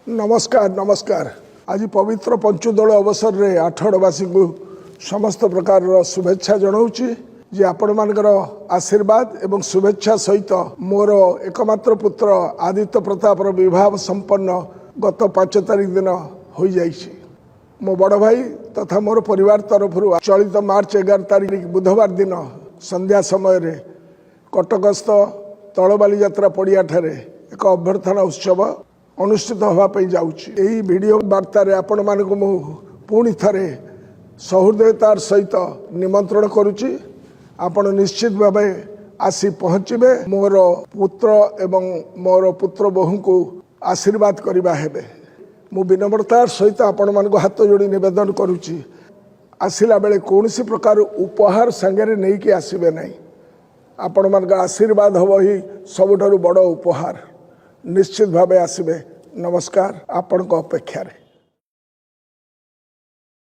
नमस्कार नमस्कार। आज पवित्र पंचुदोल अवसर रे आठगड़वासी को समस्त प्रकार शुभेच्छा जनाऊँगी जे आपण मानकर आशीर्वाद एवं शुभेच्छा सहित मोर एकमात्र पुत्र आदित्य प्रताप विवाह संपन्न गत 5 तारिख दिन हो जाइए। मो बड़ भाई तथा मोर परिवार तरफ चलित मार्च 11 तारिख बुधवार दिन संध्या समय रे कटकस्थ तलबाली यात्रा पड़िया ठारे एक अभ्यर्थना उत्सव अनुष्ठित होगापी जाऊँगी। यही वीडियो वार्तार आपण मानक मु पुणी थे सहृदयतार सहित निमंत्रण करुच्ची। आपण निश्चित भाव आसी पहुँचे मोर पुत्र एवं मोर पुत्र बोहू को आशीर्वाद करवा हेबे। मु विनम्रतार सहित आपण मानक हाथ जोड़ी निवेदन करुच्ची आसिला बेले कौन प्रकार उपहार सांगे नहीं कि आसबे ना। आपण मान आशीर्वाद हम ही सबुठारु बड़ उपहार। निश्चित भावे आसबे। नमस्कार। आपण को अपेक्षा रे।